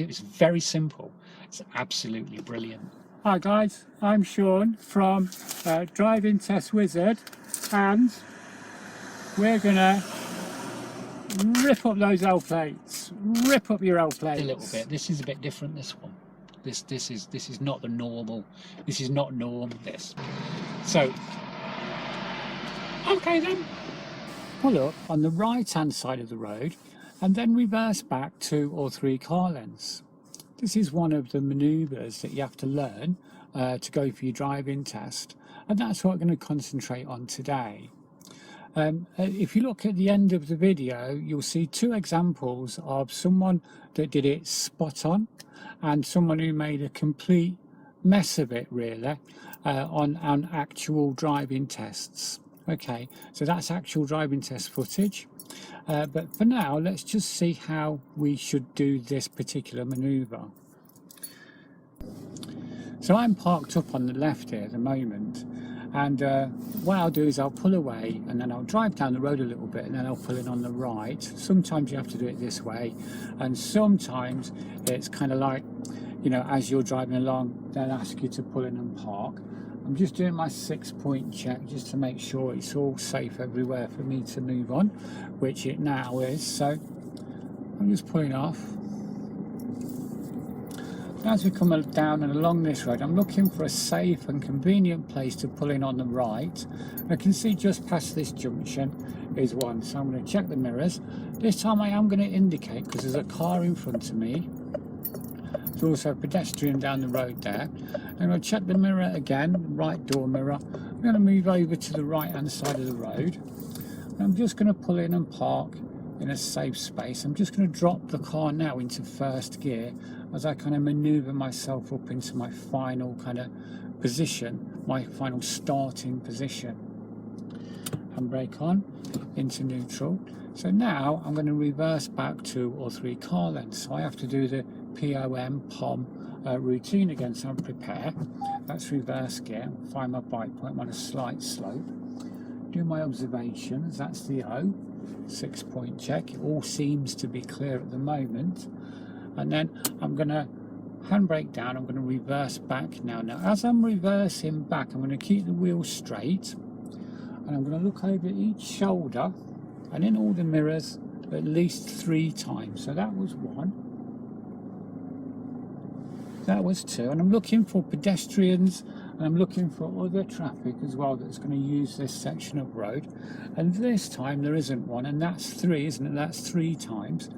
it's very simple. It's absolutely brilliant. Hi guys, I'm Sean from Driving Test Wizard, and we're gonna rip up those L plates. Rip up your L plates. A little bit. This is a bit different, this one. This is not the normal. This is not norm, this. So okay then. Pull up on the right hand side of the road and then reverse back 2 or 3 car lengths. This is one of the manoeuvres that you have to learn to go for your driving test, and that's what we're going to concentrate on today. If you look at the end of the video, you'll see 2 examples of someone that did it spot on and someone who made a complete mess of it, really, on actual driving tests. Okay, so that's actual driving test footage. But for now, let's just see how we should do this particular manoeuvre. So I'm parked up on the left here at the moment, and what I'll do is I'll pull away and then I'll drive down the road a little bit and then I'll pull in on the right. Sometimes you have to do it this way, and sometimes it's kind of like, you know, as you're driving along, they'll ask you to pull in and park. I'm just doing my 6-point check just to make sure it's all safe everywhere for me to move on, which it now is. So I'm just pulling off. As we come down and along this road, I'm looking for a safe and convenient place to pull in on the right. I can see just past this junction is one, so I'm going to check the mirrors. This time I am going to indicate because there's a car in front of me. There's also a pedestrian down the road there. I'm going to check the mirror again, right door mirror. I'm going to move over to the right hand side of the road. And I'm just going to pull in and park in a safe space. I'm just going to drop the car now into first gear as I kind of manoeuvre myself up into my final kind of position, my final starting position. Handbrake on, into neutral. So now I'm going to reverse back 2 or 3 car lengths. So I have to do the POM routine again, so I'm prepared. That's reverse gear, find my bike point, I'm on a slight slope, do my observations, that's the O, 6-point check, it all seems to be clear at the moment, and then I'm going to handbrake down, I'm going to reverse back now. Now as I'm reversing back, I'm going to keep the wheel straight, and I'm going to look over each shoulder and in all the mirrors at least 3 times. So that was 1. That was 2, and I'm looking for pedestrians and I'm looking for other traffic as well that's going to use this section of road, and this time there isn't one, and that's 3, isn't it? That's 3 times.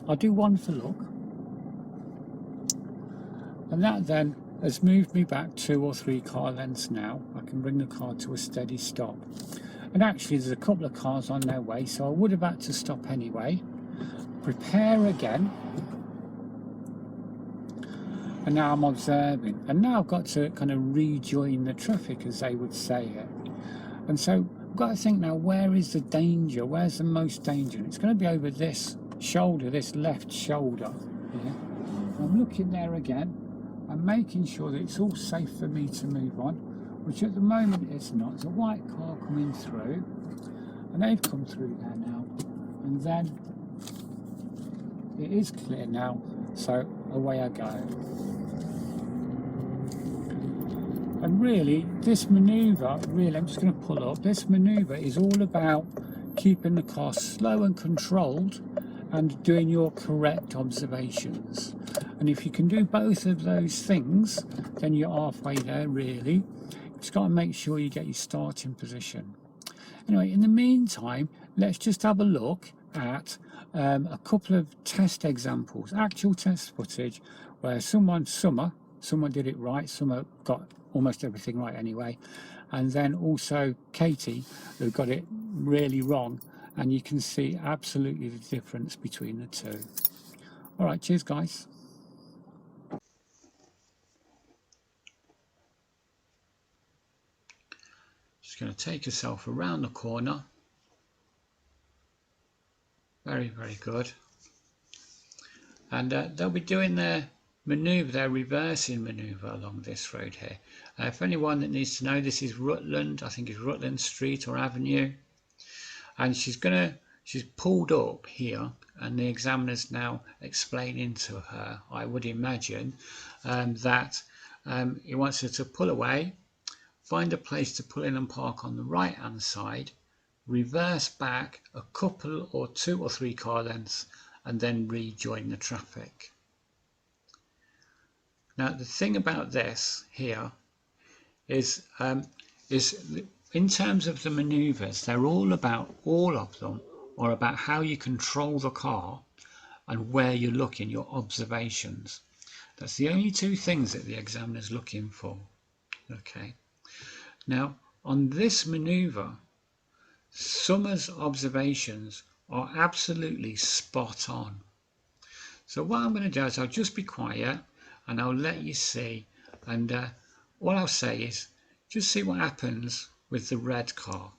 I'll do 1 for look, and that then has moved me back 2 or 3 car lengths. Now I can bring the car to a steady stop, and actually there's a couple of cars on their way, so I would have had to stop anyway. Prepare again. And now I'm observing, and now I've got to kind of rejoin the traffic, as they would say it. And so I've got to think now, where is the danger? Where's the most danger? And it's going to be over this shoulder, this left shoulder. Yeah. I'm looking there again. I'm making sure that it's all safe for me to move on, which at the moment it's not. There's a white car coming through, and they've come through there now. And then it is clear now, so away I go. And really, this manoeuvre, I'm just going to pull up, this manoeuvre is all about keeping the car slow and controlled and doing your correct observations. And if you can do both of those things, then you're halfway there, really. You've just got to make sure you get your starting position. Anyway, in the meantime, let's just have a look at a couple of test examples, actual test footage, where Sommer did it right, Sommer got almost everything right anyway, and then also Katie, who got it really wrong, and you can see absolutely the difference between the 2. All right, cheers guys. Just going to take yourself around the corner. Very, very good. And they'll be doing their manoeuvre, their reversing manoeuvre along this road here. For anyone that needs to know, this is Rutland, I think it's Rutland Street or Avenue. And she's she's pulled up here, and the examiner's now explaining to her, I would imagine, that he wants her to pull away, find a place to pull in and park on the right hand side, reverse back a couple or 2 or 3 car lengths, and then rejoin the traffic. Now the thing about this here is in terms of the manoeuvres, they're all of them are about how you control the car and where you're looking, your observations. That's the only 2 things that the examiner's looking for. Okay. Now on this manoeuvre, Sommer's observations are absolutely spot on. So what I'm going to do is I'll just be quiet and I'll let you see, and all I'll say is just see what happens with the red car.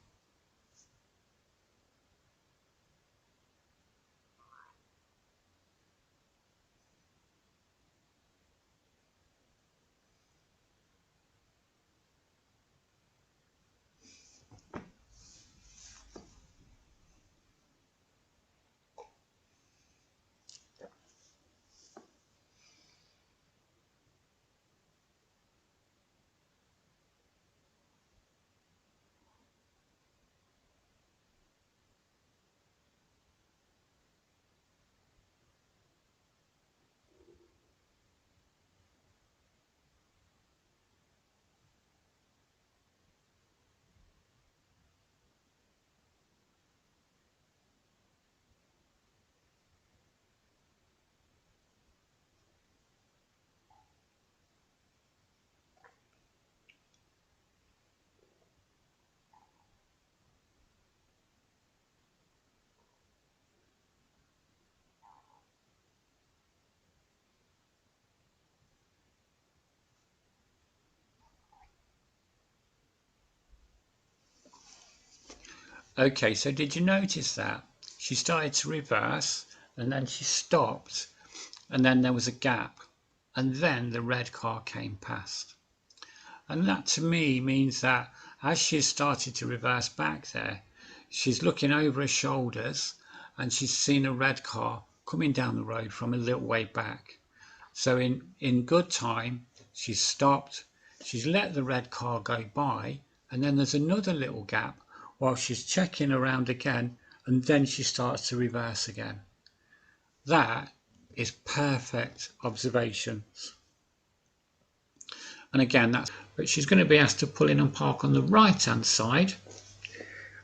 Okay, so did you notice that? She started to reverse and then she stopped, and then there was a gap, and then the red car came past. And that to me means that as she started to reverse back there, she's looking over her shoulders and she's seen a red car coming down the road from a little way back. So in good time, she's stopped, she's let the red car go by, and then there's another little gap while she's checking around again, and then she starts to reverse again. That is perfect observations. And again, but she's going to be asked to pull in and park on the right hand side,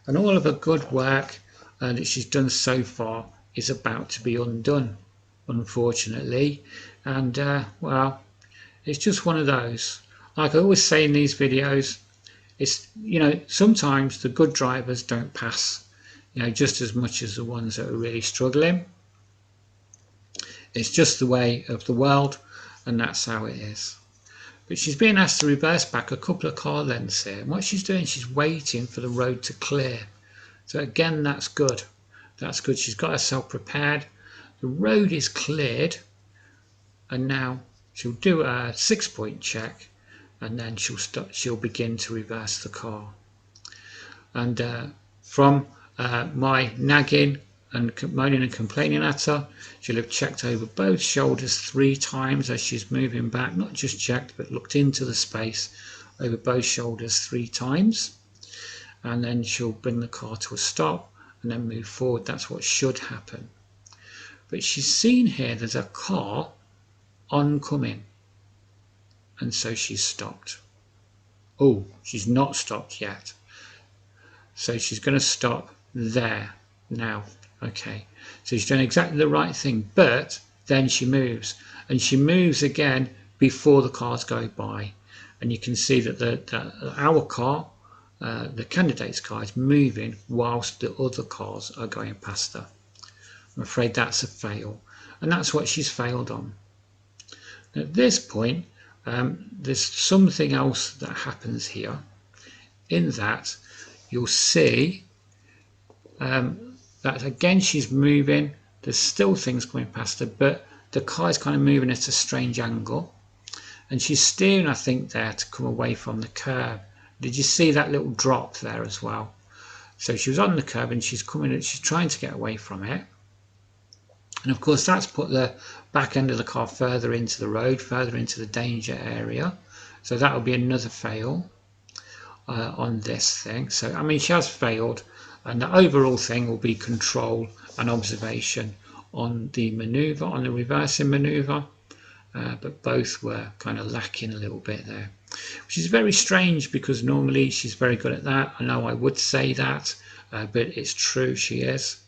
and all of her good work that she's done so far is about to be undone, unfortunately. And well, it's just one of those. Like I always say in these videos, it's, you know, sometimes the good drivers don't pass, you know, just as much as the ones that are really struggling. It's just the way of the world, and that's how it is. But she's being asked to reverse back a couple of car lengths here, and what she's doing, she's waiting for the road to clear. So again, that's good. That's good. She's got herself prepared. The road is cleared, and now she'll do a 6-point check, and then she'll begin to reverse the car. And from my nagging and moaning and complaining at her, she'll have checked over both shoulders 3 times as she's moving back, not just checked but looked into the space over both shoulders 3 times, and then she'll bring the car to a stop and then move forward. That's what should happen. But she's seen here there's a car oncoming, and so she's stopped. Oh, she's not stopped yet, so she's going to stop there now. Okay, so she's doing exactly the right thing, but then she moves, and she moves again before the cars go by, and you can see that our car, the candidate's car, is moving whilst the other cars are going past her. I'm afraid that's a fail, and that's what she's failed on. At this point, there's something else that happens here, in that you'll see that again she's moving, there's still things going past her, but the car is kind of moving at a strange angle, and she's steering, I think, there to come away from the curb. Did you see that little drop there as well? So she was on the curb and she's coming and she's trying to get away from it. And of course that's put the back end of the car further into the road, further into the danger area. So that will be another fail on this thing. So I mean, she has failed, and the overall thing will be control and observation on the manoeuvre, on the reversing manoeuvre. But both were kind of lacking a little bit there, which is very strange because normally she's very good at that. I know I would say that, but it's true, she is.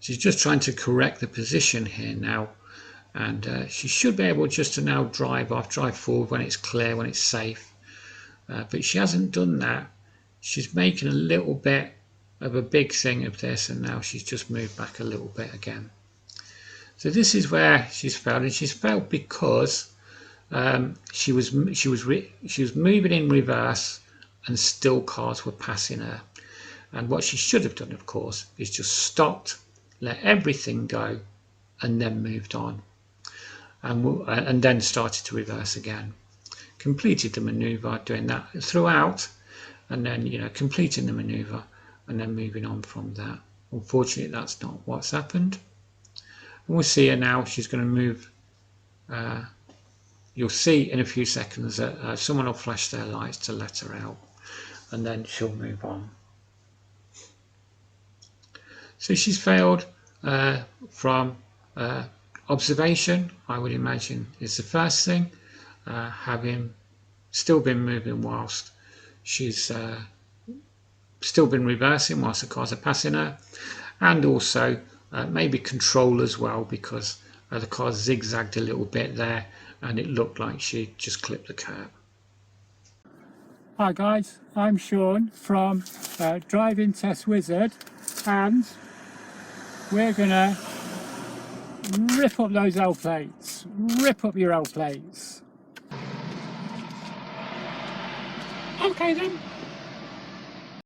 She's just trying to correct the position here now, and she should be able just to now drive forward when it's clear, when it's safe. But she hasn't done that. She's making a little bit of a big thing of this, and now she's just moved back a little bit again. So this is where she's failed, and she's failed because she was moving in reverse, and still cars were passing her. And what she should have done, of course, is just stopped, let everything go, and then moved on, and then started to reverse again. Completed the manoeuvre, doing that throughout, and then completing the manoeuvre, and then moving on from that. Unfortunately, that's not what's happened. And we'll see her now. She's going to move. You'll see in a few seconds that someone will flash their lights to let her out, and then she'll move on. So she's failed from observation, I would imagine, is the first thing, having still been moving whilst she's still been reversing whilst the cars are passing her, and also maybe control as well, because the car zigzagged a little bit there and it looked like she just clipped the curb. Hi guys, I'm Sean from Driving Test Wizard, and we're gonna rip up those L plates. Rip up your L plates. Okay then.